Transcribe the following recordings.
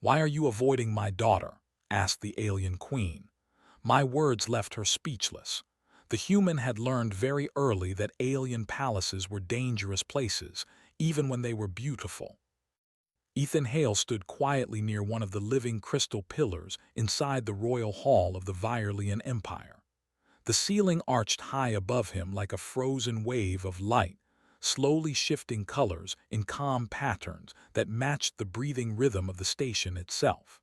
"Why are you avoiding my daughter?" asked the alien queen. My words left her speechless. The human had learned very early that alien palaces were dangerous places, even when they were beautiful. Ethan Hale stood quietly near one of the living crystal pillars inside the royal hall of the Virelian Empire. The ceiling arched high above him like a frozen wave of light, slowly shifting colors in calm patterns that matched the breathing rhythm of the station itself.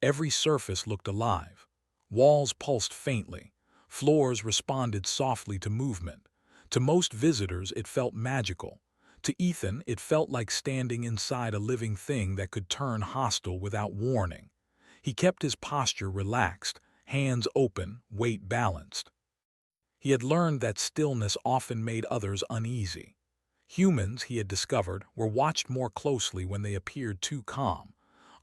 Every surface looked alive. Walls pulsed faintly. Floors responded softly to movement. To most visitors, it felt magical. To Ethan, it felt like standing inside a living thing that could turn hostile without warning. He kept his posture relaxed, hands open, weight balanced. He had learned that stillness often made others uneasy. Humans, he had discovered, were watched more closely when they appeared too calm.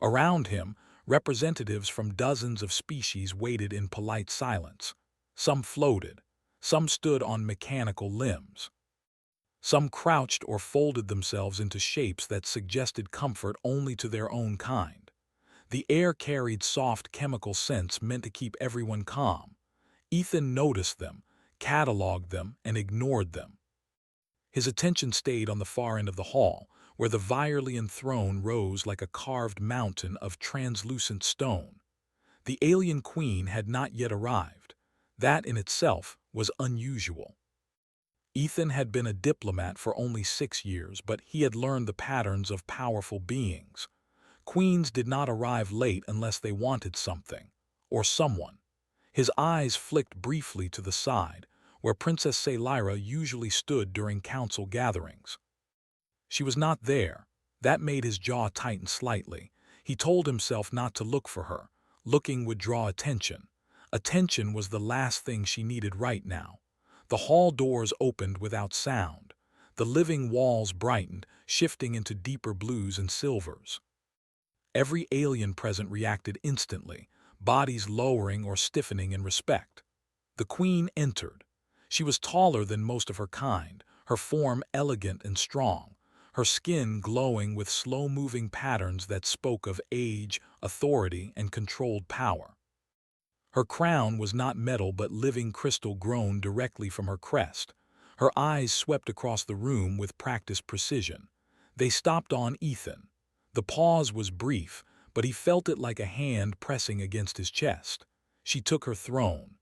Around him, representatives from dozens of species waited in polite silence. Some floated. Some stood on mechanical limbs. Some crouched or folded themselves into shapes that suggested comfort only to their own kind. The air carried soft chemical scents meant to keep everyone calm. Ethan noticed them, cataloged them, and ignored them. His attention stayed on the far end of the hall, where the Virelian throne rose like a carved mountain of translucent stone. The alien queen had not yet arrived. That in itself was unusual. Ethan had been a diplomat for only 6 years, but he had learned the patterns of powerful beings. Queens did not arrive late unless they wanted something, or someone. His eyes flicked briefly to the side, where Princess Saylyra usually stood during council gatherings. She was not there. That made his jaw tighten slightly. He told himself not to look for her. Looking would draw attention. Attention was the last thing she needed right now. The hall doors opened without sound. The living walls brightened, shifting into deeper blues and silvers. Every alien present reacted instantly, bodies lowering or stiffening in respect. The queen entered. She was taller than most of her kind, her form elegant and strong, her skin glowing with slow-moving patterns that spoke of age, authority, and controlled power. Her crown was not metal but living crystal grown directly from her crest. Her eyes swept across the room with practiced precision. They stopped on Ethan. The pause was brief, but he felt it like a hand pressing against his chest. She took her throne.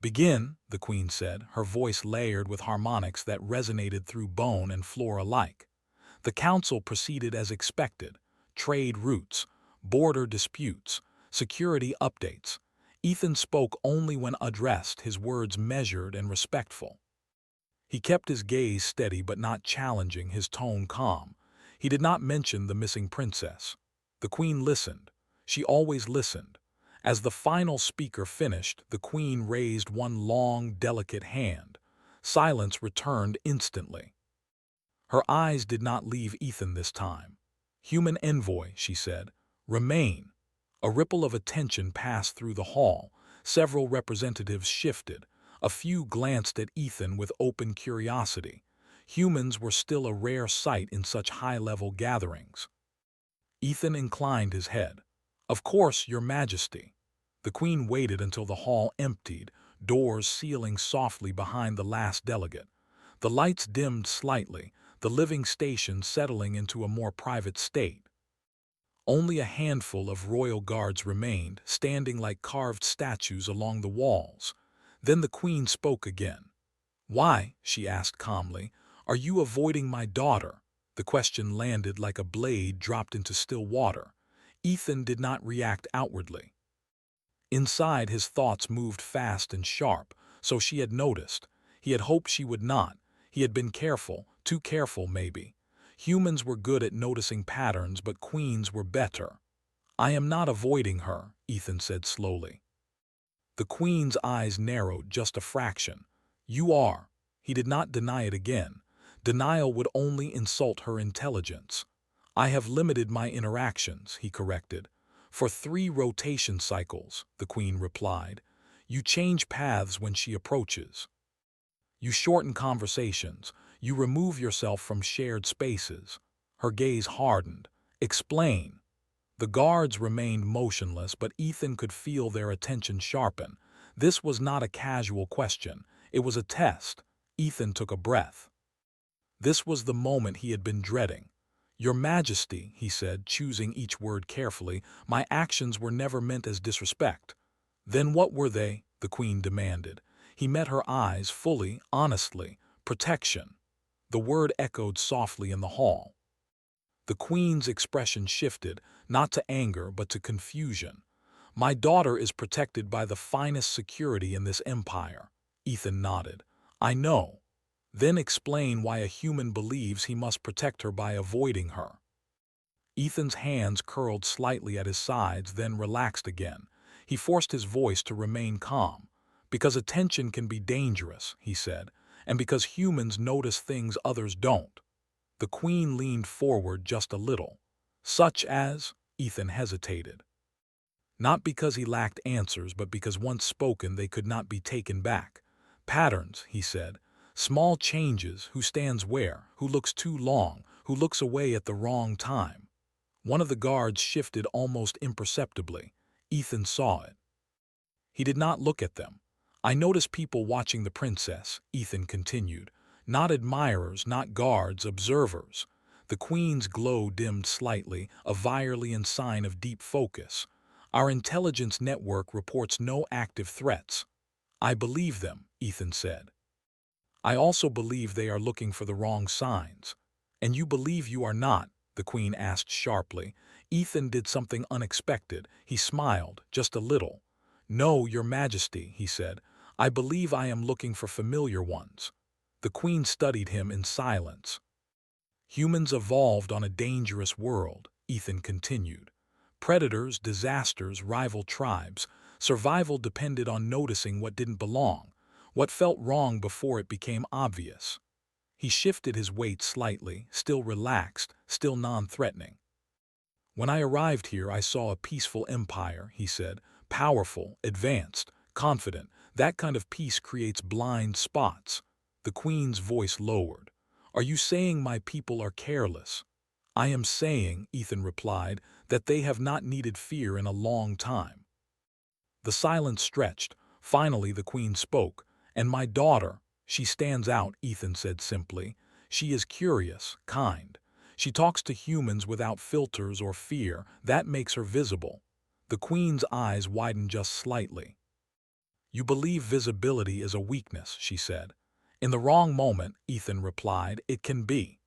"Begin," the queen said, her voice layered with harmonics that resonated through bone and floor alike. The council proceeded as expected: trade routes, border disputes, security updates. Ethan spoke only when addressed, his words measured and respectful. He kept his gaze steady but not challenging, his tone calm. He did not mention the missing princess. The queen listened. She always listened. As the final speaker finished, the queen raised one long, delicate hand. Silence returned instantly. Her eyes did not leave Ethan this time. "Human envoy," she said, "remain." A ripple of attention passed through the hall. Several representatives shifted. A few glanced at Ethan with open curiosity. Humans were still a rare sight in such high-level gatherings. Ethan inclined his head. "Of course, Your Majesty." The queen waited until the hall emptied, doors sealing softly behind the last delegate. The lights dimmed slightly, the living station settling into a more private state. Only a handful of royal guards remained, standing like carved statues along the walls. Then the queen spoke again. "Why," she asked calmly, "are you avoiding my daughter?" The question landed like a blade dropped into still water. Ethan did not react outwardly. Inside, his thoughts moved fast and sharp, so she had noticed. He had hoped she would not. He had been careful, too careful maybe. Humans were good at noticing patterns, but queens were better. "I am not avoiding her," Ethan said slowly. The queen's eyes narrowed just a fraction. "You are." He did not deny it again. Denial would only insult her intelligence. "I have limited my interactions," he corrected. "For 3 rotation cycles," the queen replied. "You change paths when she approaches. You shorten conversations. You remove yourself from shared spaces." Her gaze hardened. "Explain." The guards remained motionless, but Ethan could feel their attention sharpen. This was not a casual question. It was a test. Ethan took a breath. This was the moment he had been dreading. "Your Majesty," he said, choosing each word carefully, "my actions were never meant as disrespect." "Then what were they?" the Queen demanded. He met her eyes fully, honestly. "Protection." The word echoed softly in the hall. The Queen's expression shifted, not to anger but to confusion. "My daughter is protected by the finest security in this empire." Ethan nodded. "I know." "Then explain why a human believes he must protect her by avoiding her." Ethan's hands curled slightly at his sides, then relaxed again. He forced his voice to remain calm. "Because attention can be dangerous," he said, "and because humans notice things others don't." The Queen leaned forward just a little. "Such as?" Ethan hesitated. Not because he lacked answers, but because once spoken they could not be taken back. "Patterns," he said. "Small changes, who stands where, who looks too long, who looks away at the wrong time." One of the guards shifted almost imperceptibly. Ethan saw it. He did not look at them. "I notice people watching the princess," Ethan continued. "Not admirers, not guards, observers." The Queen's glow dimmed slightly, a Virean sign of deep focus. "Our intelligence network reports no active threats." "I believe them," Ethan said. "I also believe they are looking for the wrong signs." "And you believe you are not?" the Queen asked sharply. Ethan did something unexpected. He smiled, just a little. "No, Your Majesty," he said. "I believe I am looking for familiar ones." The Queen studied him in silence. "Humans evolved on a dangerous world," Ethan continued. "Predators, disasters, rival tribes. Survival depended on noticing what didn't belong, what felt wrong before it became obvious." He shifted his weight slightly, still relaxed, still non-threatening. "When I arrived here, I saw a peaceful empire," he said. "Powerful, advanced, confident. That kind of peace creates blind spots." The Queen's voice lowered. "Are you saying my people are careless?" "I am saying," Ethan replied, "that they have not needed fear in a long time." The silence stretched. Finally the Queen spoke. "And my daughter, she stands out," Ethan said simply. "She is curious, kind. She talks to humans without filters or fear. That makes her visible." The Queen's eyes widened just slightly. "You believe visibility is a weakness," she said. "In the wrong moment," Ethan replied, "it can be."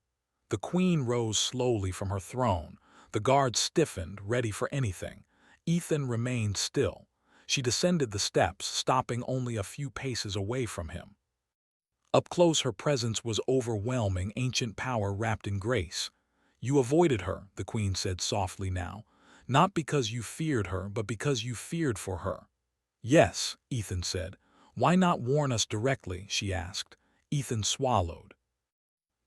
The Queen rose slowly from her throne. The guards stiffened, ready for anything. Ethan remained still. She descended the steps, stopping only a few paces away from him. Up close her presence was overwhelming, ancient power wrapped in grace. "You avoided her," the Queen said softly now. "Not because you feared her, but because you feared for her." "Yes," Ethan said. "Why not warn us directly?" she asked. Ethan swallowed.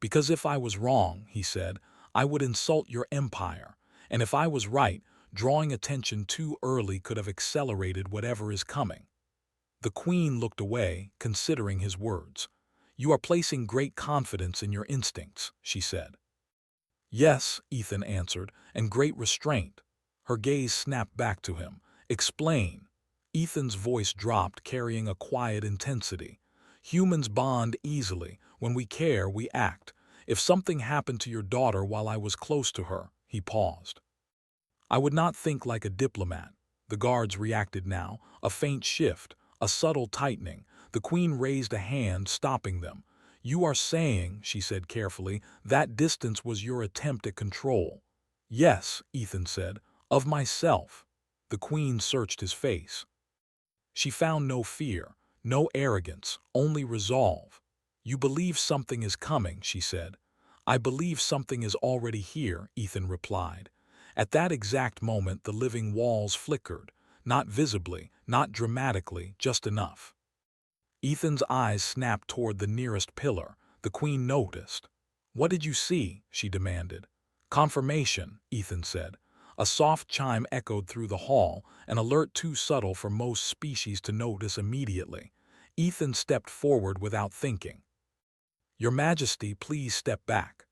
"Because if I was wrong," he said, "I would insult your empire. And if I was right, drawing attention too early could have accelerated whatever is coming." The Queen looked away, considering his words. "You are placing great confidence in your instincts," she said. "Yes," Ethan answered, "and great restraint." Her gaze snapped back to him. "Explain." Ethan's voice dropped, carrying a quiet intensity. "Humans bond easily. When we care, we act. If something happened to your daughter while I was close to her," he paused, "I would not think like a diplomat." The guards reacted now, a faint shift, a subtle tightening. The Queen raised a hand, stopping them. "You are saying," she said carefully, "that distance was your attempt at control." "Yes," Ethan said, "of myself." The Queen searched his face. She found no fear, no arrogance, only resolve. "You believe something is coming," she said. "I believe something is already here," Ethan replied. At that exact moment the living walls flickered, not visibly, not dramatically, just enough. Ethan's eyes snapped toward the nearest pillar. The Queen noticed. "What did you see?" she demanded. "Confirmation," Ethan said. A soft chime echoed through the hall, an alert too subtle for most species to notice immediately. Ethan stepped forward without thinking. "Your Majesty, please step back."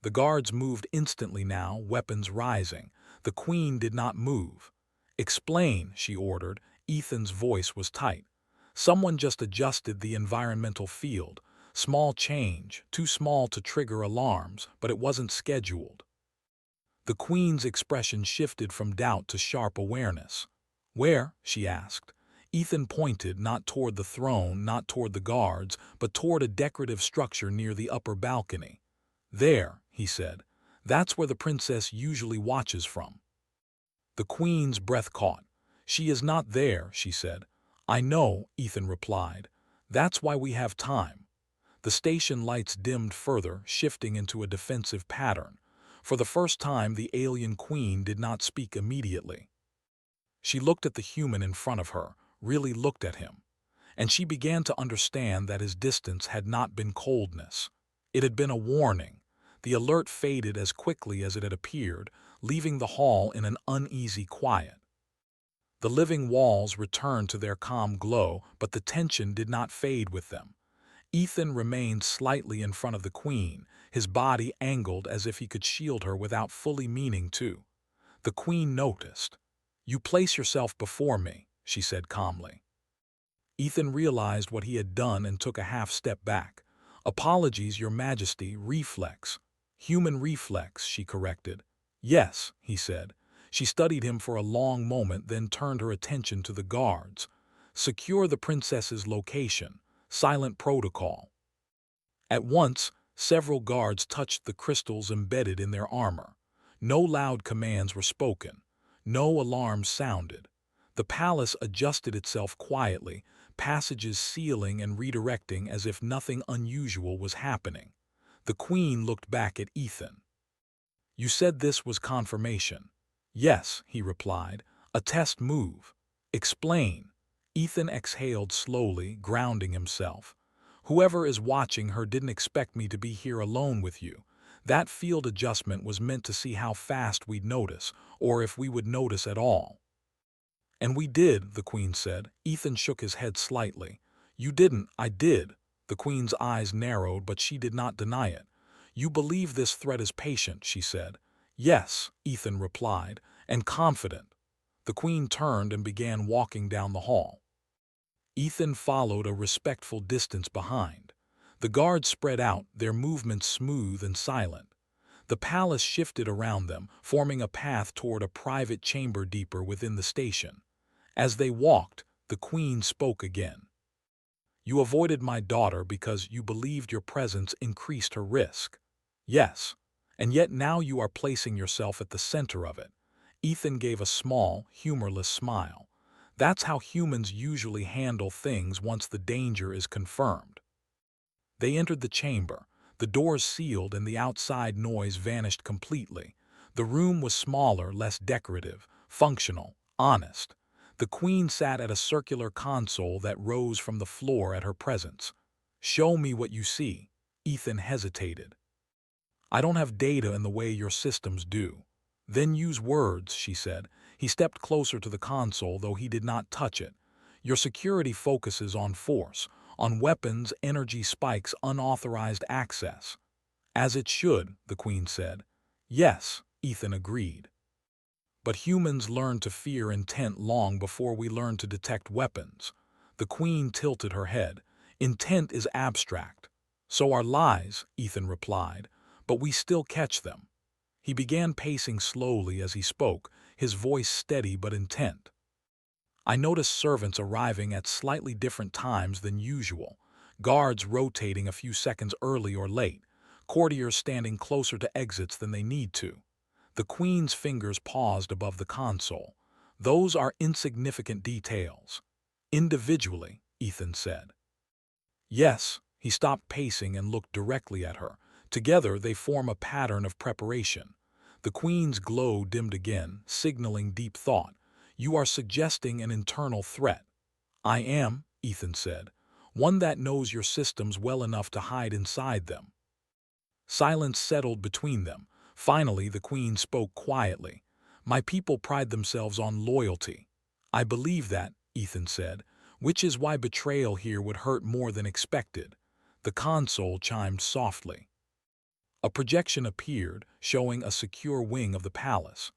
The guards moved instantly now, weapons rising. The Queen did not move. "Explain," she ordered. Ethan's voice was tight. "Someone just adjusted the environmental field. Small change, too small to trigger alarms, but it wasn't scheduled." The Queen's expression shifted from doubt to sharp awareness. "Where?" she asked. Ethan pointed, not toward the throne, not toward the guards, but toward a decorative structure near the upper balcony. "There," he said. "That's where the princess usually watches from." The Queen's breath caught. "She is not there," she said. "I know," Ethan replied. "That's why we have time." The station lights dimmed further, shifting into a defensive pattern. For the first time, the alien Queen did not speak immediately. She looked at the human in front of her, really looked at him. And she began to understand that his distance had not been coldness. It had been a warning. The alert faded as quickly as it had appeared, leaving the hall in an uneasy quiet. The living walls returned to their calm glow, but the tension did not fade with them. Ethan remained slightly in front of the Queen, his body angled as if he could shield her without fully meaning to. The Queen noticed. "You place yourself before me," she said calmly. Ethan realized what he had done and took a half step back. "Apologies, Your Majesty, reflex." "Human reflex," she corrected. "Yes," he said. She studied him for a long moment, then turned her attention to the guards. "Secure the princess's location. Silent protocol." At once, several guards touched the crystals embedded in their armor. No loud commands were spoken. No alarms sounded. The palace adjusted itself quietly, passages sealing and redirecting as if nothing unusual was happening. The Queen looked back at Ethan. "You said this was confirmation." "Yes," he replied. "A test move." "Explain." Ethan exhaled slowly, grounding himself. "Whoever is watching her didn't expect me to be here alone with you. That field adjustment was meant to see how fast we'd notice, or if we would notice at all." "And we did," the Queen said. Ethan shook his head slightly. "You didn't, I did." The Queen's eyes narrowed, but she did not deny it. "You believe this threat is patient," she said. "Yes," Ethan replied, "and confident." The Queen turned and began walking down the hall. Ethan followed a respectful distance behind. The guards spread out, their movements smooth and silent. The palace shifted around them, forming a path toward a private chamber deeper within the station. As they walked, the Queen spoke again. "You avoided my daughter because you believed your presence increased her risk." "Yes. And yet now you are placing yourself at the center of it." Ethan gave a small, humorless smile. "That's how humans usually handle things once the danger is confirmed." They entered the chamber. The doors sealed and the outside noise vanished completely. The room was smaller, less decorative, functional, honest. The Queen sat at a circular console that rose from the floor at her presence. "Show me what you see." Ethan hesitated. "I don't have data in the way your systems do." "Then use words," she said. He stepped closer to the console, though he did not touch it. "Your security focuses on force, on weapons, energy spikes, unauthorized access." "As it should," the Queen said. "Yes," Ethan agreed. "But humans learn to fear intent long before we learn to detect weapons." The Queen tilted her head. "Intent is abstract." "So are lies," Ethan replied, "but we still catch them." He began pacing slowly as he spoke, his voice steady but intent. "I noticed servants arriving at slightly different times than usual, guards rotating a few seconds early or late, courtiers standing closer to exits than they need to." The Queen's fingers paused above the console. "Those are insignificant details." "Individually," Ethan said. "Yes." He stopped pacing and looked directly at her. "Together they form a pattern of preparation." The Queen's glow dimmed again, signaling deep thought. "You are suggesting an internal threat." "I am," Ethan said. "One that knows your systems well enough to hide inside them." Silence settled between them. Finally, the Queen spoke quietly. "My people pride themselves on loyalty." "I believe that," Ethan said, "which is why betrayal here would hurt more than expected." The console chimed softly. A projection appeared, showing a secure wing of the palace.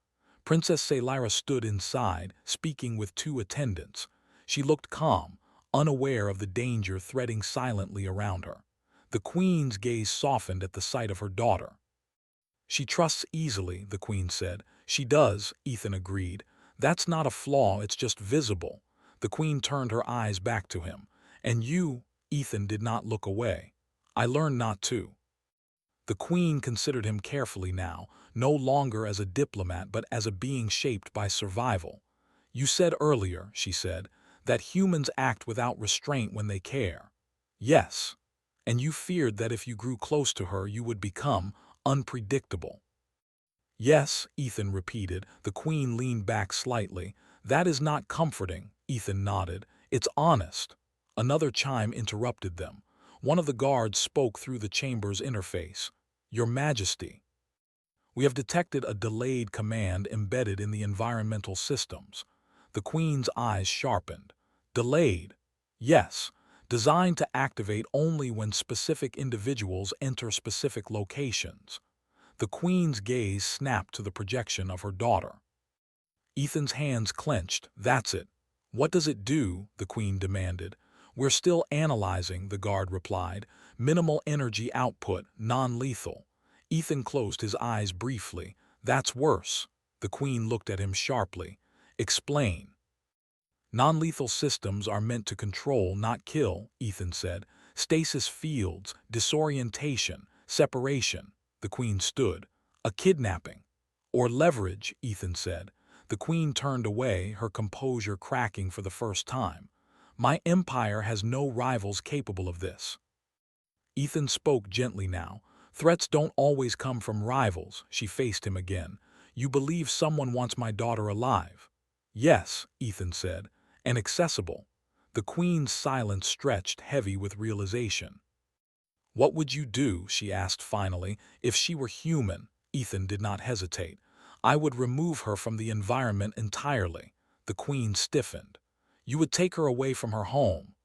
Princess Saylyra stood inside, speaking with two attendants. She looked calm, unaware of the danger threading silently around her. The queen's gaze softened at the sight of her daughter. "She trusts easily," the queen said. "She does," Ethan agreed. "That's not a flaw, it's just visible." The queen turned her eyes back to him. "And you," Ethan did not look away. "I learned not to." The queen considered him carefully now, no longer as a diplomat but as a being shaped by survival. "You said earlier," she said, "that humans act without restraint when they care." "Yes. And you feared that if you grew close to her you would become unpredictable." "Yes," Ethan repeated. The queen leaned back slightly. "That is not comforting," Ethan nodded. "It's honest." Another chime interrupted them. One of the guards spoke through the chamber's interface. "Your Majesty, we have detected a delayed command embedded in the environmental systems." The queen's eyes sharpened. "Delayed?" "Yes. Designed to activate only when specific individuals enter specific locations." The queen's gaze snapped to the projection of her daughter. Ethan's hands clenched. "That's it." "What does it do?" the queen demanded. "We're still analyzing," the guard replied. "Minimal energy output, non-lethal." Ethan closed his eyes briefly. "That's worse." The queen looked at him sharply. "Explain." "Non-lethal systems are meant to control, not kill," Ethan said. "Stasis fields, disorientation, separation." The queen stood. "A kidnapping." "Or leverage," Ethan said. The queen turned away, her composure cracking for the first time. "My empire has no rivals capable of this." Ethan spoke gently now. "Threats don't always come from rivals." She faced him again. "You believe someone wants my daughter alive?" "Yes," Ethan said, "and accessible." The queen's silence stretched, heavy with realization. "What would you do," she asked finally, "if she were human?" Ethan did not hesitate. "I would remove her from the environment entirely." The queen stiffened. "You would take her away from her home."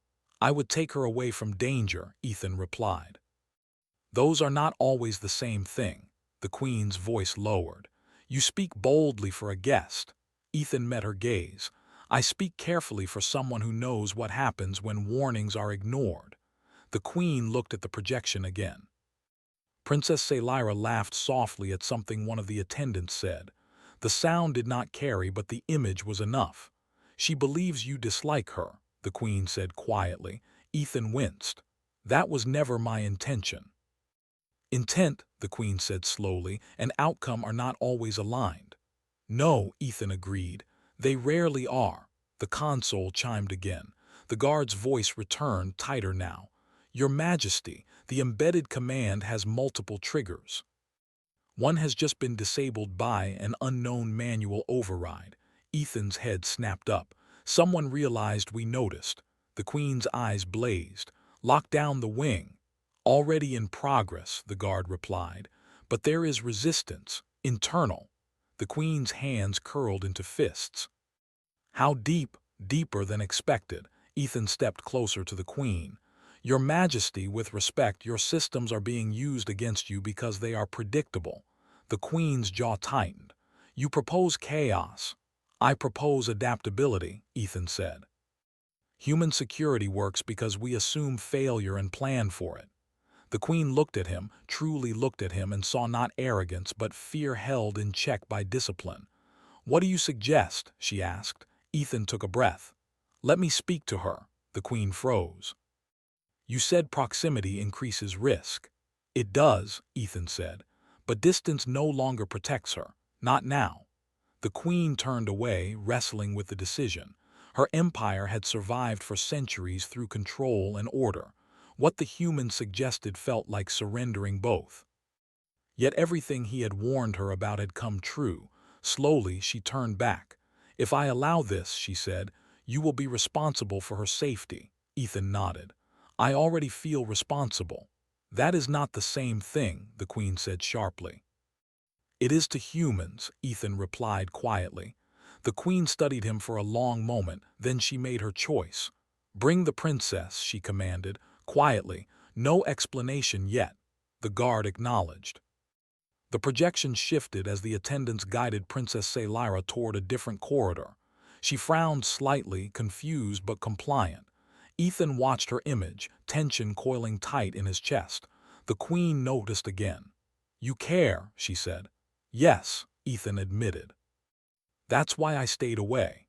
"I would take her away from danger," Ethan replied. "Those are not always the same thing." The queen's voice lowered. "You speak boldly for a guest." Ethan met her gaze. "I speak carefully for someone who knows what happens when warnings are ignored." The queen looked at the projection again. Princess Saylyra laughed softly at something one of the attendants said. The sound did not carry, but the image was enough. "She believes you dislike her," the queen said quietly. Ethan winced. "That was never my intention." "Intent," the queen said slowly, "and outcome are not always aligned." "No," Ethan agreed. "They rarely are." The console chimed again. The guard's voice returned, tighter now. "Your Majesty, the embedded command has multiple triggers. One has just been disabled by an unknown manual override." Ethan's head snapped up. "Someone realized we noticed." The queen's eyes blazed. "Lock down the wing." "Already in progress," the guard replied. "But there is resistance, internal." The queen's hands curled into fists. "How deep?" "Deeper than expected." Ethan stepped closer to the queen. "Your Majesty, with respect, your systems are being used against you because they are predictable." The queen's jaw tightened. "You propose chaos." "I propose adaptability," Ethan said. "Human security works because we assume failure and plan for it." The queen looked at him, truly looked at him, and saw not arrogance but fear held in check by discipline. "What do you suggest?" she asked. Ethan took a breath. "Let me speak to her." The queen froze. "You said proximity increases risk." "It does," Ethan said. "But distance no longer protects her. Not now." The queen turned away, wrestling with the decision. Her empire had survived for centuries through control and order. What the human suggested felt like surrendering both. Yet everything he had warned her about had come true. Slowly, she turned back. "If I allow this," she said, "you will be responsible for her safety." Ethan nodded. "I already feel responsible." "That is not the same thing," the queen said sharply. "It is to humans," Ethan replied quietly. The queen studied him for a long moment, then she made her choice. "Bring the princess," she commanded, quietly. "No explanation yet." The guard acknowledged. The projection shifted as the attendants guided Princess Lyra toward a different corridor. She frowned slightly, confused but compliant. Ethan watched her image, tension coiling tight in his chest. The queen noticed again. "You care," she said. "Yes," Ethan admitted. "That's why I stayed away."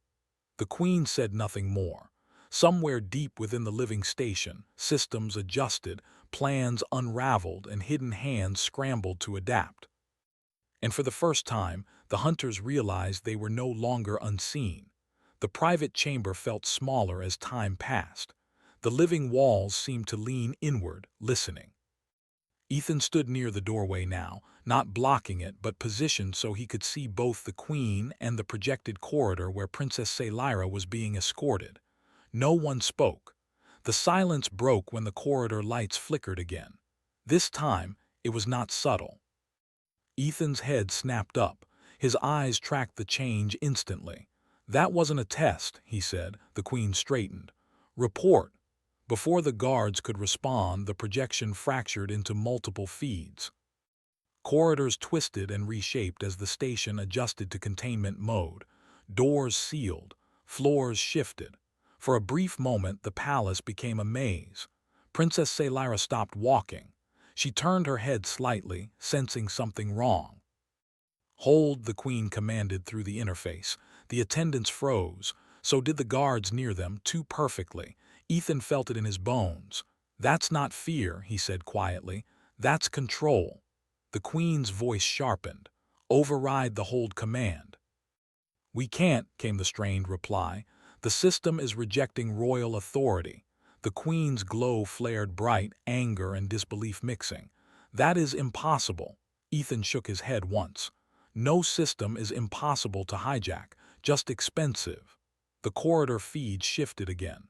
The queen said nothing more. Somewhere deep within the living station, systems adjusted, plans unraveled, and hidden hands scrambled to adapt. And for the first time, the hunters realized they were no longer unseen. The private chamber felt smaller as time passed. The living walls seemed to lean inward, listening. Ethan stood near the doorway now, not blocking it but positioned so he could see both the queen and the projected corridor where Princess Lyra was being escorted. No one spoke. The silence broke when the corridor lights flickered again. This time, it was not subtle. Ethan's head snapped up. His eyes tracked the change instantly. "That wasn't a test," he said. The queen straightened. "Report." Before the guards could respond, the projection fractured into multiple feeds. Corridors twisted and reshaped as the station adjusted to containment mode. Doors sealed. Floors shifted. For a brief moment, the palace became a maze. Princess Lyra stopped walking. She turned her head slightly, sensing something wrong. "Hold," the queen commanded through the interface. The attendants froze. So did the guards near them, too perfectly. Ethan felt it in his bones. "That's not fear," he said quietly. "That's control." The queen's voice sharpened. "Override the hold command." "We can't," came the strained reply. "The system is rejecting royal authority." The queen's glow flared bright, anger and disbelief mixing. "That is impossible." Ethan shook his head once. "No system is impossible to hijack, just expensive." The corridor feed shifted again.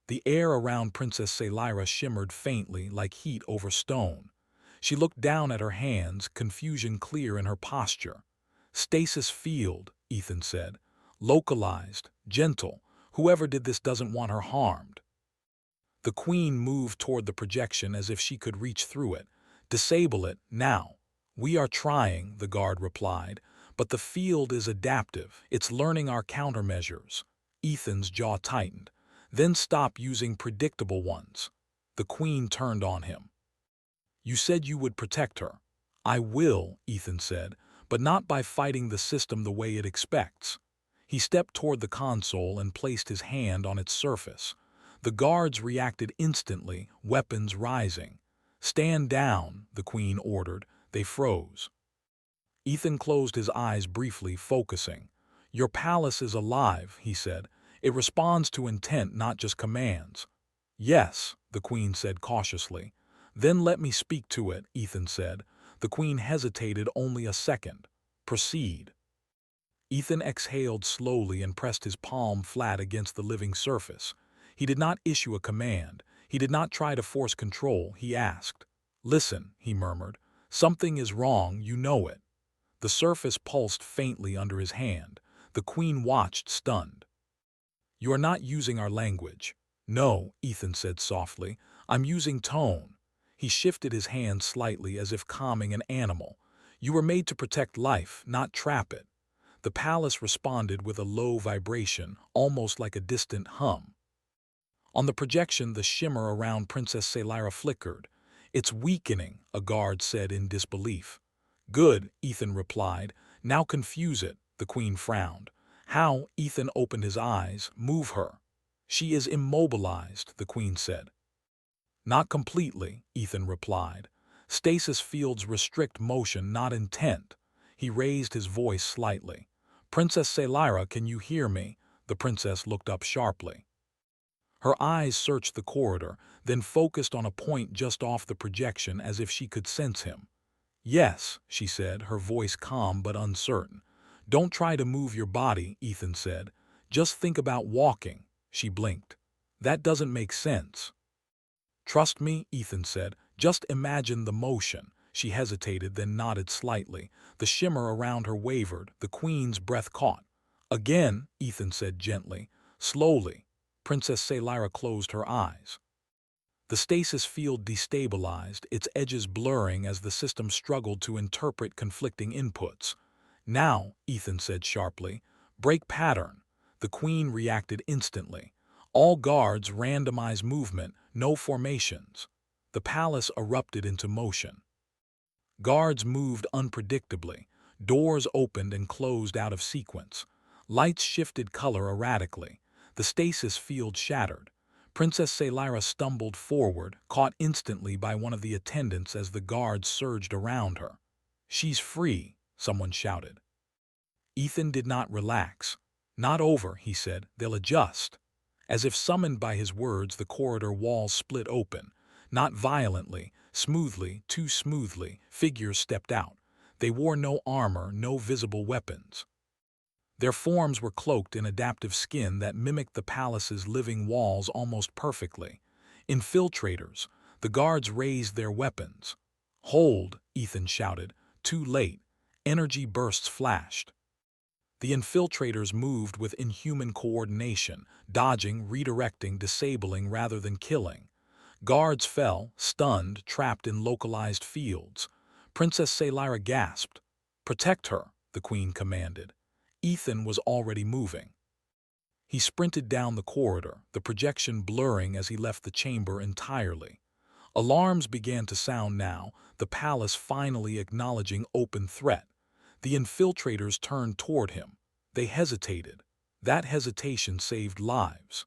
The air around Princess Lyra shimmered faintly like heat over stone. She looked down at her hands, confusion clear in her posture. "Stasis field," Ethan said. "Localized, gentle. Whoever did this doesn't want her harmed." The queen moved toward the projection as if she could reach through it. "Disable it, now." "We are trying," the guard replied. "But the field is adaptive. It's learning our countermeasures." Ethan's jaw tightened. "Then stop using predictable ones." The queen turned on him. "You said you would protect her." "I will," Ethan said, "but not by fighting the system the way it expects." He stepped toward the console and placed his hand on its surface. The guards reacted instantly, weapons rising. "Stand down," the queen ordered. They froze. Ethan closed his eyes briefly, focusing. "Your palace is alive," he said. "It responds to intent, not just commands." "Yes," the queen said cautiously. "Then let me speak to it," Ethan said. The queen hesitated only a second. "Proceed." Ethan exhaled slowly and pressed his palm flat against the living surface. He did not issue a command. He did not try to force control. He asked. "Listen," he murmured. "Something is wrong, you know it." The surface pulsed faintly under his hand. The queen watched, stunned. "You are not using our language." "No," Ethan said softly. "I'm using tone." He shifted his hand slightly as if calming an animal. "You were made to protect life, not trap it." The palace responded with a low vibration, almost like a distant hum. On the projection, the shimmer around Princess Lyra flickered. "It's weakening," a guard said in disbelief. "Good," Ethan replied. "Now confuse it." The queen frowned. "How?" Ethan opened his eyes. "Move her." "She is immobilized," the queen said. "Not completely," Ethan replied. "Stasis fields restrict motion, not intent." He raised his voice slightly. "Princess Lyra, can you hear me?" The princess looked up sharply. Her eyes searched the corridor, then focused on a point just off the projection as if she could sense him. "Yes," she said, her voice calm but uncertain. "Don't try to move your body," Ethan said. "Just think about walking." She blinked. "That doesn't make sense." "Trust me," Ethan said. "Just imagine the motion." She hesitated, then nodded slightly. The shimmer around her wavered. The queen's breath caught. "Again," Ethan said gently. "Slowly." Princess Lyra closed her eyes. The stasis field destabilized, its edges blurring as the system struggled to interpret conflicting inputs. "Now," Ethan said sharply, "break pattern." The Queen reacted instantly. "All guards randomize movement, no formations." The palace erupted into motion. Guards moved unpredictably. Doors opened and closed out of sequence. Lights shifted color erratically. The stasis field shattered. Princess Saylyra stumbled forward, caught instantly by one of the attendants as the guards surged around her. "She's free," someone shouted. Ethan did not relax. "Not over," he said. "They'll adjust." As if summoned by his words, the corridor walls split open. Not violently, smoothly, too smoothly, figures stepped out. They wore no armor, no visible weapons. Their forms were cloaked in adaptive skin that mimicked the palace's living walls almost perfectly. Infiltrators. The guards raised their weapons. "Hold," Ethan shouted. Too late. Energy bursts flashed. The infiltrators moved with inhuman coordination, dodging, redirecting, disabling rather than killing. Guards fell, stunned, trapped in localized fields. Princess Saylyra gasped. "Protect her," the Queen commanded. Ethan was already moving. He sprinted down the corridor, the projection blurring as he left the chamber entirely. Alarms began to sound now, the palace finally acknowledging open threat. The infiltrators turned toward him. They hesitated. That hesitation saved lives.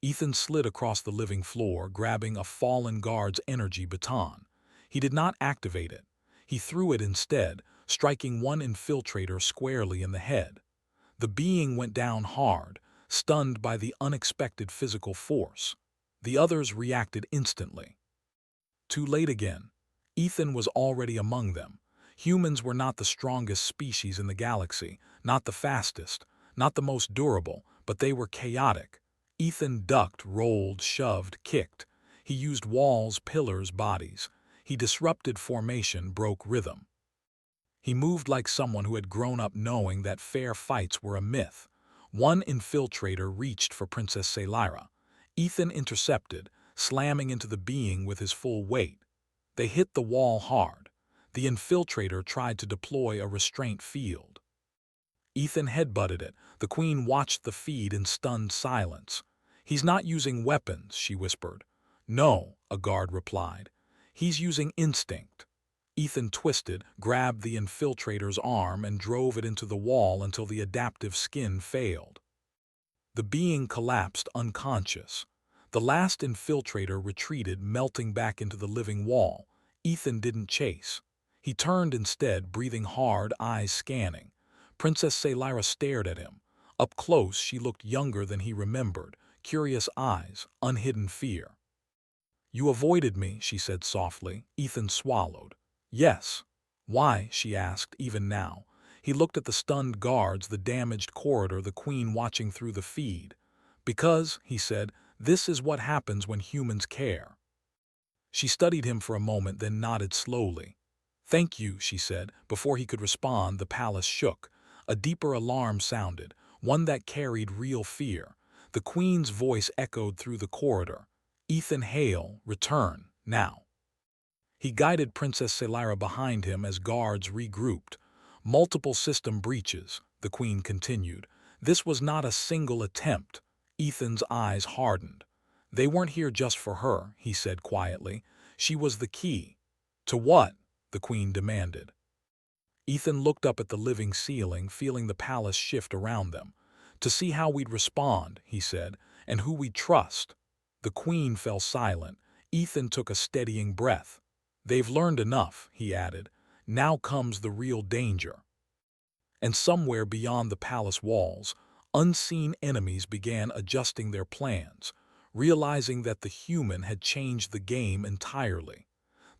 Ethan slid across the living floor, grabbing a fallen guard's energy baton. He did not activate it. He threw it instead, striking one infiltrator squarely in the head. The being went down hard, stunned by the unexpected physical force. The others reacted instantly. Too late again. Ethan was already among them. Humans were not the strongest species in the galaxy, not the fastest, not the most durable, but they were chaotic. Ethan ducked, rolled, shoved, kicked. He used walls, pillars, bodies. He disrupted formation, broke rhythm. He moved like someone who had grown up knowing that fair fights were a myth. One infiltrator reached for Princess Saylyra. Ethan intercepted, slamming into the being with his full weight. They hit the wall hard. The infiltrator tried to deploy a restraint field. Ethan headbutted it. The Queen watched the feed in stunned silence. "He's not using weapons," she whispered. "No," a guard replied. "He's using instinct." Ethan twisted, grabbed the infiltrator's arm, and drove it into the wall until the adaptive skin failed. The being collapsed unconscious. The last infiltrator retreated, melting back into the living wall. Ethan didn't chase. He turned instead, breathing hard, eyes scanning. Princess Saylyra stared at him. Up close, she looked younger than he remembered, curious eyes, unhidden fear. "You avoided me," she said softly. Ethan swallowed. "Yes." "Why?" she asked, even now. He looked at the stunned guards, the damaged corridor, the Queen watching through the feed. "Because," he said, "this is what happens when humans care." She studied him for a moment, then nodded slowly. "Thank you," she said. Before he could respond, the palace shook. A deeper alarm sounded, one that carried real fear. The Queen's voice echoed through the corridor. "Ethan Hale, return, now." He guided Princess Saylyra behind him as guards regrouped. "Multiple system breaches," the Queen continued. "This was not a single attempt." Ethan's eyes hardened. "They weren't here just for her," he said quietly. "She was the key." "To what?" the Queen demanded. Ethan looked up at the living ceiling, feeling the palace shift around them. "To see how we'd respond," he said, "and who we'd trust." The Queen fell silent. Ethan took a steadying breath. "They've learned enough," he added. "Now comes the real danger." And somewhere beyond the palace walls, unseen enemies began adjusting their plans, realizing that the human had changed the game entirely.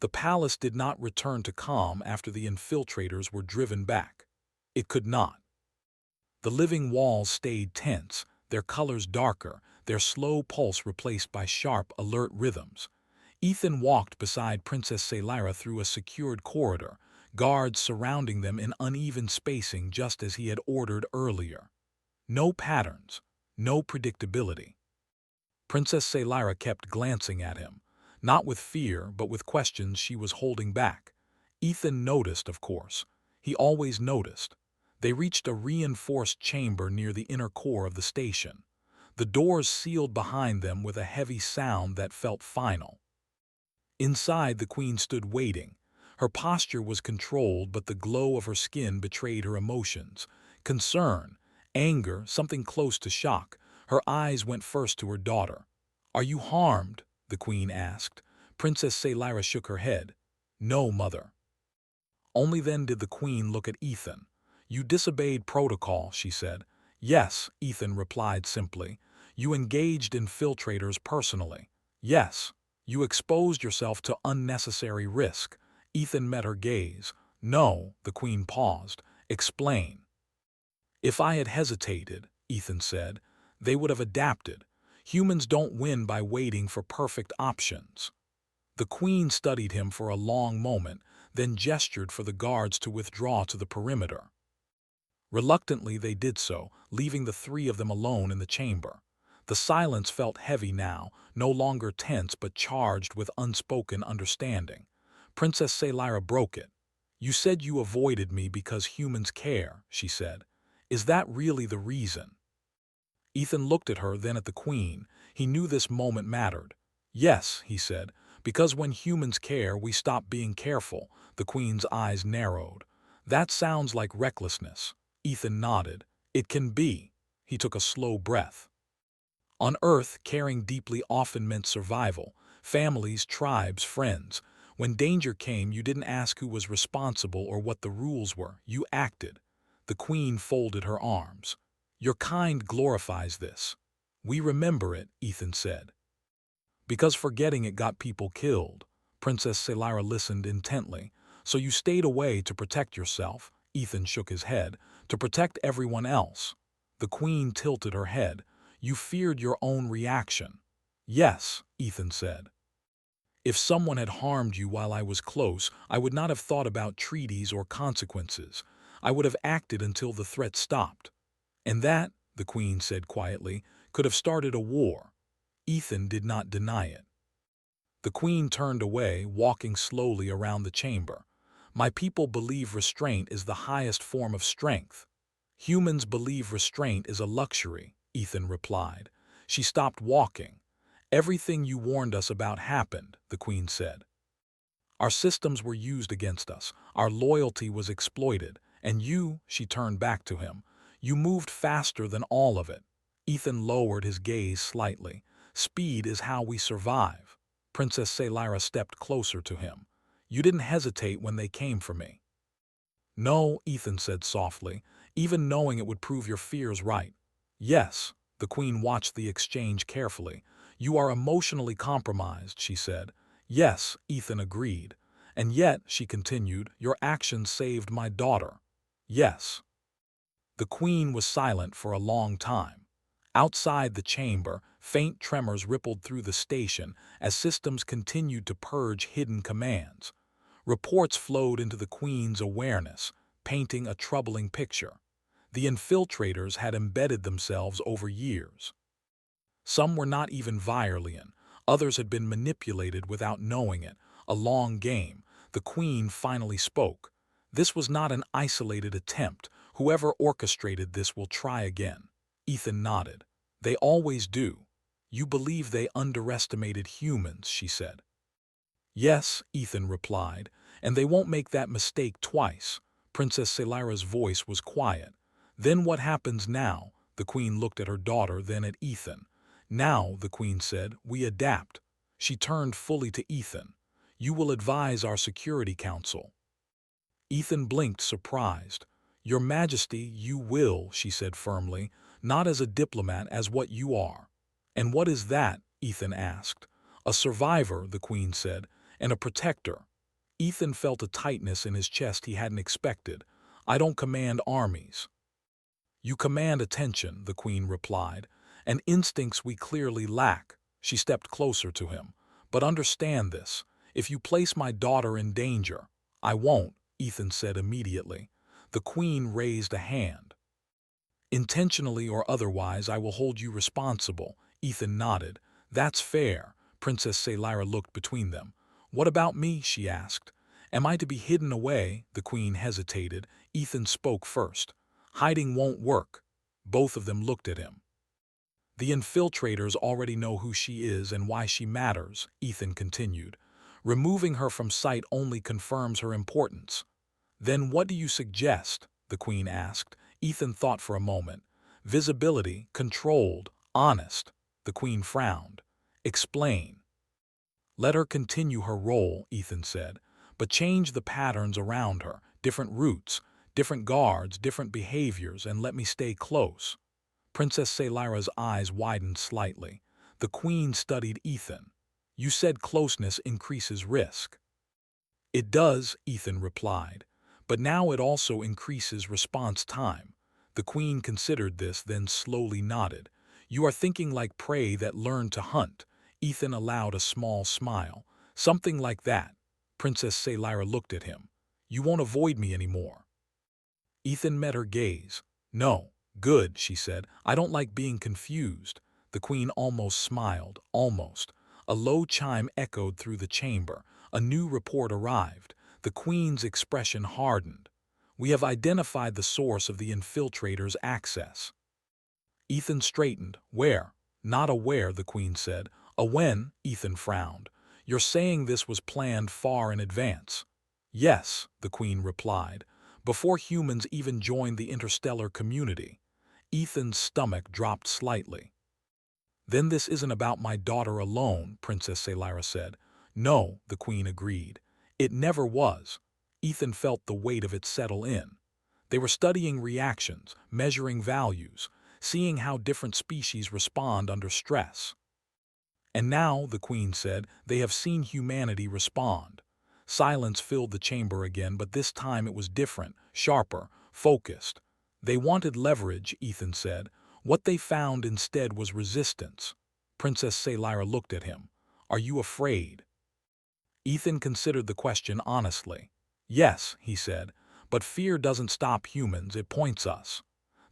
The palace did not return to calm after the infiltrators were driven back. It could not. The living walls stayed tense, their colors darker, their slow pulse replaced by sharp, alert rhythms. Ethan walked beside Princess Saylyra through a secured corridor, guards surrounding them in uneven spacing just as he had ordered earlier. No patterns, no predictability. Princess Saylyra kept glancing at him, not with fear but with questions she was holding back. Ethan noticed, of course. He always noticed. They reached a reinforced chamber near the inner core of the station. The doors sealed behind them with a heavy sound that felt final. Inside, the queen stood waiting. Her posture was controlled, but the glow of her skin betrayed her emotions. Concern, anger, something close to shock. Her eyes went first to her daughter. "Are you harmed?" the queen asked. Princess Saylyra shook her head. "No, mother." Only then did the queen look at Ethan. "You disobeyed protocol," she said. "Yes," Ethan replied simply. "You engaged infiltrators personally." "Yes." "You exposed yourself to unnecessary risk." Ethan met her gaze. "No," the queen paused. "Explain." "If I had hesitated," Ethan said, "they would have adapted. Humans don't win by waiting for perfect options." The queen studied him for a long moment, then gestured for the guards to withdraw to the perimeter. Reluctantly they did so, leaving the three of them alone in the chamber. The silence felt heavy now, no longer tense but charged with unspoken understanding. Princess Saylyra broke it. "You said you avoided me because humans care," she said. "Is that really the reason?" Ethan looked at her, then at the queen. He knew this moment mattered. "Yes," he said, "because when humans care, we stop being careful." The queen's eyes narrowed. "That sounds like recklessness." Ethan nodded. "It can be." He took a slow breath. On Earth, caring deeply often meant survival. Families, tribes, friends. When danger came, you didn't ask who was responsible or what the rules were. You acted. The queen folded her arms. "Your kind glorifies this." "We remember it," Ethan said. "Because forgetting it got people killed." Princess Saylyra listened intently. "So you stayed away to protect yourself." Ethan shook his head. "To protect everyone else." The queen tilted her head. "You feared your own reaction." "Yes," Ethan said. "If someone had harmed you while I was close, I would not have thought about treaties or consequences. I would have acted until the threat stopped. And that," the queen said quietly, "could have started a war." Ethan did not deny it. The queen turned away, walking slowly around the chamber. "My people believe restraint is the highest form of strength." "Humans believe restraint is a luxury," Ethan replied. She stopped walking. "Everything you warned us about happened," the queen said. "Our systems were used against us. Our loyalty was exploited. And you," she turned back to him, "you moved faster than all of it." Ethan lowered his gaze slightly. "Speed is how we survive." Princess Saylyra stepped closer to him. "You didn't hesitate when they came for me." "No," Ethan said softly, "even knowing it would prove your fears right." "Yes." The queen watched the exchange carefully. "You are emotionally compromised," she said. "Yes," Ethan agreed. "And yet," she continued, "your actions saved my daughter." "Yes." The queen was silent for a long time. Outside the chamber, faint tremors rippled through the station as systems continued to purge hidden commands. Reports flowed into the queen's awareness, painting a troubling picture. The infiltrators had embedded themselves over years. Some were not even Virelian. Others had been manipulated without knowing it. A long game. The queen finally spoke. "This was not an isolated attempt. Whoever orchestrated this will try again." Ethan nodded. "They always do." "You believe they underestimated humans," she said. "Yes," Ethan replied, "and they won't make that mistake twice." Princess Saylyra's voice was quiet. "Then what happens now?" The queen looked at her daughter, then at Ethan. "Now," the queen said, "we adapt." She turned fully to Ethan. "You will advise our Security Council." Ethan blinked, surprised. "Your Majesty, you will," she said firmly, "not as a diplomat, as what you are." "And what is that?" Ethan asked. "A survivor," the queen said, "and a protector." Ethan felt a tightness in his chest he hadn't expected. "I don't command armies." "You command attention," the queen replied, "and instincts we clearly lack." She stepped closer to him. "But understand this. If you place my daughter in danger—" "I won't," Ethan said immediately. The queen raised a hand. "Intentionally or otherwise, I will hold you responsible." Ethan nodded. That's fair. Princess Saylyra looked between them. What about me? She asked. Am I to be hidden away? The queen hesitated. Ethan spoke first. Hiding won't work. Both of them looked at him. The infiltrators already know who she is and why she matters, Ethan continued. Removing her from sight only confirms her importance. Then what do you suggest? The queen asked. Ethan thought for a moment. Visibility, controlled, honest. The queen frowned. Explain. Let her continue her role, Ethan said, but change the patterns around her, different routes, different guards, different behaviors, and let me stay close. Princess Saylyra's eyes widened slightly. The queen studied Ethan. You said closeness increases risk. It does, Ethan replied, but now it also increases response time. The queen considered this, then slowly nodded. You are thinking like prey that learned to hunt. Ethan allowed a small smile. Something like that. Princess Saylyra looked at him. You won't avoid me anymore. Ethan met her gaze. No. Good, she said. I don't like being confused. The queen almost smiled, almost. A low chime echoed through the chamber. A new report arrived. The queen's expression hardened. We have identified the source of the infiltrators' access. Ethan straightened. Where? Not a where, the queen said. A when? Ethan frowned. You're saying this was planned far in advance. Yes, the queen replied, before humans even joined the interstellar community. Ethan's stomach dropped slightly. Then this isn't about my daughter alone, Princess Saylyra said. No, the queen agreed. It never was. Ethan felt the weight of it settle in. They were studying reactions, measuring values, seeing how different species respond under stress. And now, the queen said, they have seen humanity respond. Silence filled the chamber again, but this time it was different, sharper, focused. They wanted leverage, Ethan said. What they found instead was resistance. Princess Saylyra looked at him. Are you afraid? Ethan considered the question honestly. Yes, he said, but fear doesn't stop humans, it points us.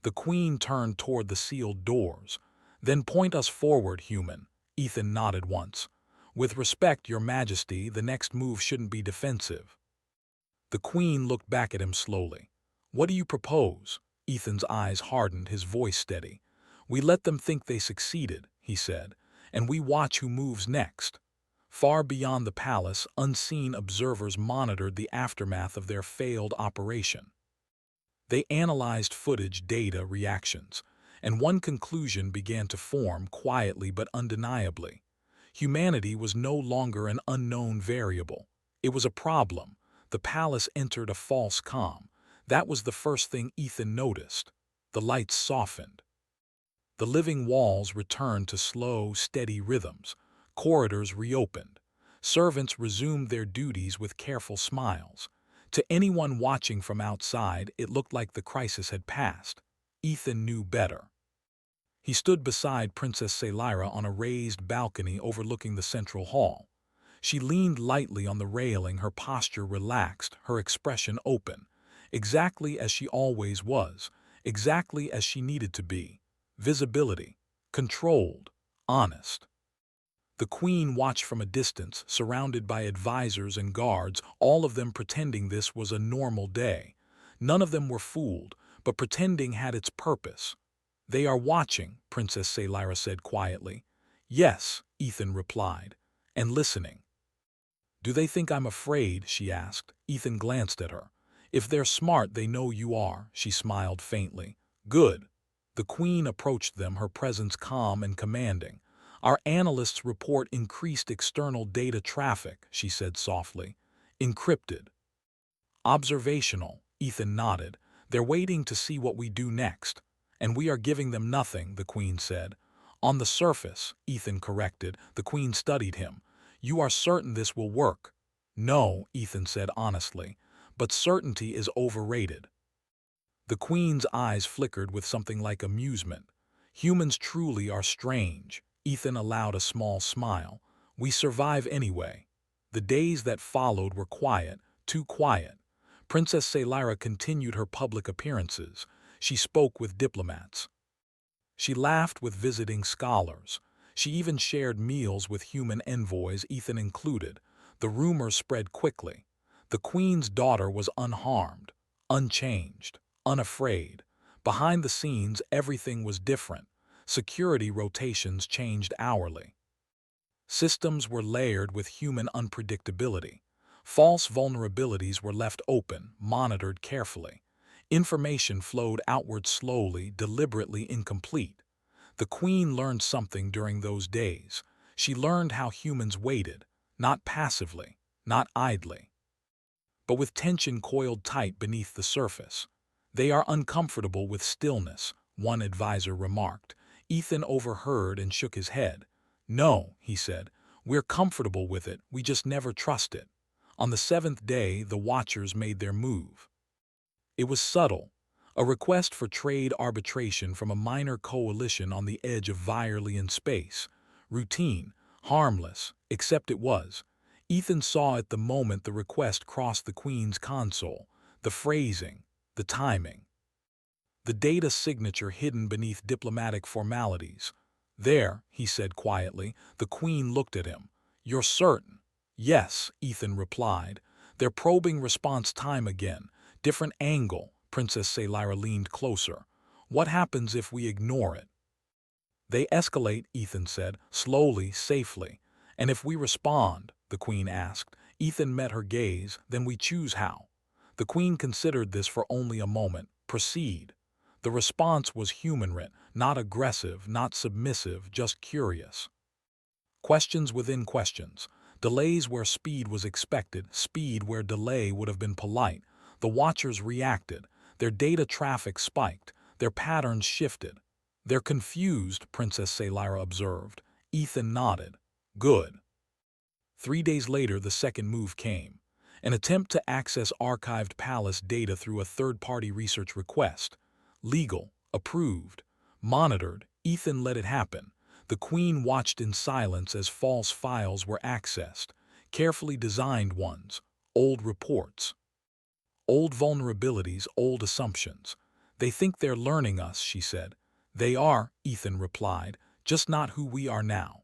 The queen turned toward the sealed doors. Then point us forward, human. Ethan nodded once. With respect, your majesty, the next move shouldn't be defensive. The queen looked back at him slowly. What do you propose? Ethan's eyes hardened, his voice steady. We let them think they succeeded, he said, and we watch who moves next. Far beyond the palace, unseen observers monitored the aftermath of their failed operation. They analyzed footage, data, reactions, and one conclusion began to form quietly but undeniably. Humanity was no longer an unknown variable. It was a problem. The palace entered a false calm. That was the first thing Ethan noticed. The lights softened. The living walls returned to slow, steady rhythms. Corridors reopened. Servants resumed their duties with careful smiles. To anyone watching from outside, it looked like the crisis had passed. Ethan knew better. He stood beside Princess Saylyra on a raised balcony overlooking the central hall. She leaned lightly on the railing, her posture relaxed, her expression open. Exactly as she always was, exactly as she needed to be. Visibility, controlled, honest. The queen watched from a distance, surrounded by advisors and guards, all of them pretending this was a normal day. None of them were fooled, but pretending had its purpose. They are watching, Princess Saylyra said quietly. Yes, Ethan replied, and listening. Do they think I'm afraid? She asked. Ethan glanced at her. If they're smart, they know you are, she smiled faintly. Good. The queen approached them, her presence calm and commanding. Our analysts report increased external data traffic, she said softly. Encrypted. Observational, Ethan nodded. They're waiting to see what we do next. And we are giving them nothing, the queen said. On the surface, Ethan corrected. The queen studied him. You are certain this will work? No, Ethan said honestly, but certainty is overrated. The queen's eyes flickered with something like amusement. Humans truly are strange. Ethan allowed a small smile. We survive anyway. The days that followed were quiet, too quiet. Princess Saylyra continued her public appearances. She spoke with diplomats. She laughed with visiting scholars. She even shared meals with human envoys, Ethan included. The rumor spread quickly. The queen's daughter was unharmed, unchanged, unafraid. Behind the scenes, everything was different. Security rotations changed hourly. Systems were layered with human unpredictability. False vulnerabilities were left open, monitored carefully. Information flowed outward slowly, deliberately incomplete. The Queen learned something during those days. She learned how humans waited, not passively, not idly, but with tension coiled tight beneath the surface. They are uncomfortable with stillness, one advisor remarked. Ethan overheard and shook his head. No, he said, we're comfortable with it, we just never trust it. On the seventh day, the Watchers made their move. It was subtle, a request for trade arbitration from a minor coalition on the edge of Virelian space. Routine, harmless, except it was. Ethan saw at the moment the request crossed the Queen's console, the phrasing, the timing. The data signature hidden beneath diplomatic formalities. There, he said quietly. The Queen looked at him. You're certain? Yes, Ethan replied. Their probing response time again. Different angle. Princess Selyra leaned closer. What happens if we ignore it? They escalate, Ethan said, slowly, safely. And if we respond, the Queen asked. Ethan met her gaze. Then we choose how. The Queen considered this for only a moment. Proceed. The response was human-writ, not aggressive, not submissive, just curious. Questions within questions. Delays where speed was expected, speed where delay would have been polite. The Watchers reacted. Their data traffic spiked. Their patterns shifted. They're confused, Princess Selyra observed. Ethan nodded. Good. 3 days later, the second move came. An attempt to access archived palace data through a third-party research request. Legal, approved, monitored. Ethan let it happen. The Queen watched in silence as false files were accessed, carefully designed ones, old reports. Old vulnerabilities, old assumptions. They think they're learning us, she said. They are, Ethan replied, just not who we are now.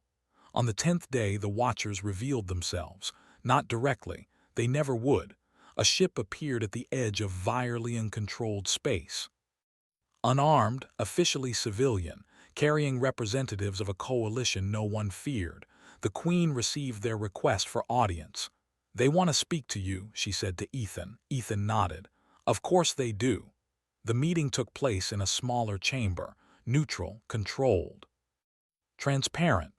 On the 10th day, the Watchers revealed themselves. Not directly. They never would. A ship appeared at the edge of Virelian-controlled space. Unarmed, officially civilian, carrying representatives of a coalition no one feared. The Queen received their request for audience. They want to speak to you, she said to Ethan. Ethan nodded. Of course they do. The meeting took place in a smaller chamber, neutral, controlled, transparent.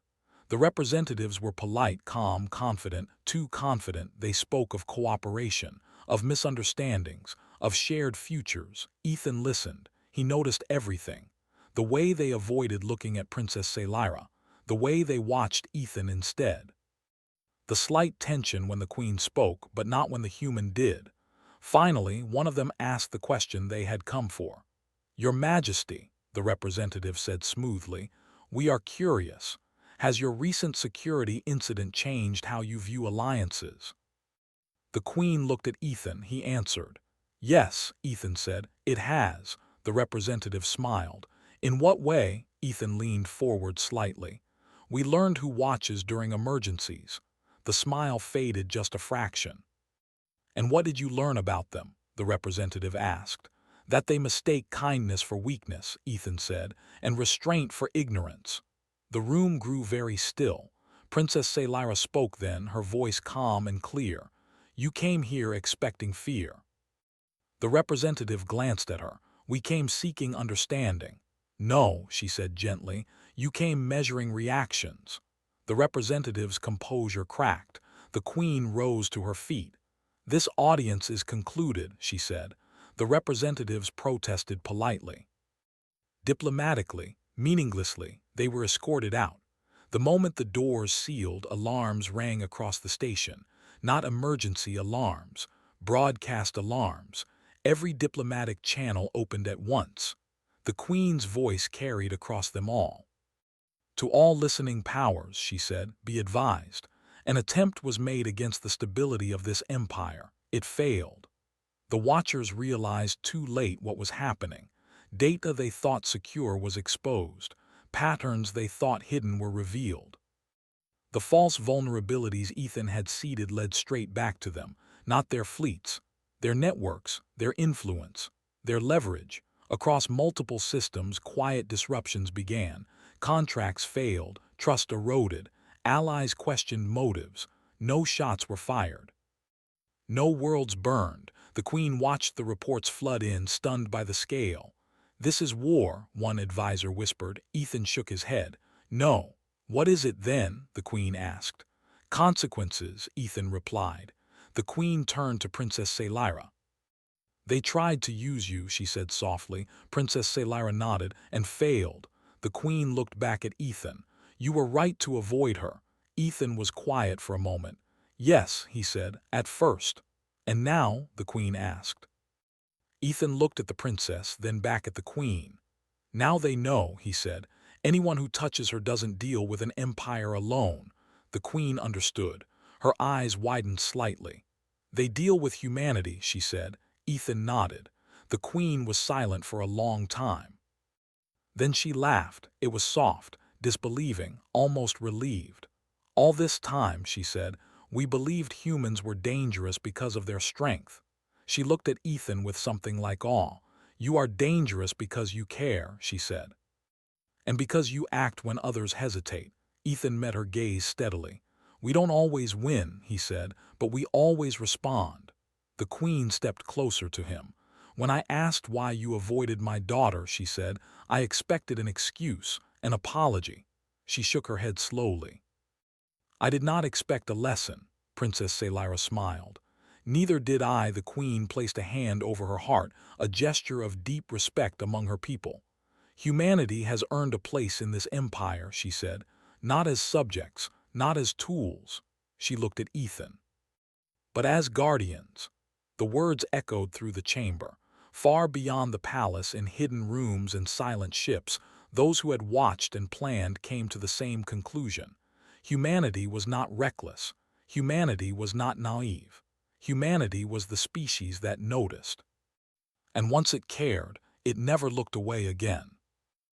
The representatives were polite, calm, confident, too confident. They spoke of cooperation, of misunderstandings, of shared futures. Ethan listened. He noticed everything. The way they avoided looking at Princess Selyra, the way they watched Ethan instead. The slight tension when the Queen spoke, but not when the human did. Finally, one of them asked the question they had come for. Your Majesty, the representative said smoothly, we are curious. Has your recent security incident changed how you view alliances? The Queen looked at Ethan. He answered. Yes, Ethan said, it has. The representative smiled. In what way? Ethan leaned forward slightly. We learned who watches during emergencies. The smile faded just a fraction. And what did you learn about them? The representative asked. That they mistake kindness for weakness, Ethan said, and restraint for ignorance. The room grew very still. Princess Selyra spoke then, her voice calm and clear. You came here expecting fear. The representative glanced at her. We came seeking understanding. No, she said gently, you came measuring reactions. The representative's composure cracked. The Queen rose to her feet. This audience is concluded, she said. The representatives protested politely. Diplomatically, meaninglessly, they were escorted out. The moment the doors sealed, alarms rang across the station. Not emergency alarms, broadcast alarms. Every diplomatic channel opened at once. The Queen's voice carried across them all. To all listening powers, she said, be advised. An attempt was made against the stability of this empire. It failed. The Watchers realized too late what was happening. Data they thought secure was exposed. Patterns they thought hidden were revealed. The false vulnerabilities Ethan had seeded led straight back to them, not their fleets, their networks, their influence, their leverage. Across multiple systems, quiet disruptions began. Contracts failed, trust eroded, allies questioned motives. No shots were fired. No worlds burned. The Queen watched the reports flood in, stunned by the scale. "This is war," one advisor whispered. Ethan shook his head. "No." "What is it then?" the Queen asked. "Consequences," Ethan replied. The Queen turned to Princess Selira. "They tried to use you," she said softly. Princess Selira nodded. "And failed." The Queen looked back at Ethan. "You were right to avoid her." Ethan was quiet for a moment. "Yes," he said, "at first." "And now?" the Queen asked. Ethan looked at the princess, then back at the Queen. "Now they know," he said. "Anyone who touches her doesn't deal with an empire alone." The Queen understood. Her eyes widened slightly. "They deal with humanity," she said. Ethan nodded. The Queen was silent for a long time. Then she laughed. It was soft, disbelieving, almost relieved. "All this time," she said, "we believed humans were dangerous because of their strength." She looked at Ethan with something like awe. "You are dangerous because you care," she said. "And because you act when others hesitate." Ethan met her gaze steadily. "We don't always win," he said, "but we always respond." The Queen stepped closer to him. "When I asked why you avoided my daughter," she said, "I expected an excuse, an apology." She shook her head slowly. "I did not expect a lesson," Princess Selira smiled. "Neither did I." The Queen placed a hand over her heart, a gesture of deep respect among her people. "Humanity has earned a place in this empire," she said, "not as subjects, not as tools." She looked at Ethan. "But as guardians." The words echoed through the chamber. Far beyond the palace, in hidden rooms and silent ships, those who had watched and planned came to the same conclusion. Humanity was not reckless. Humanity was not naive. Humanity was the species that noticed. And once it cared, it never looked away again.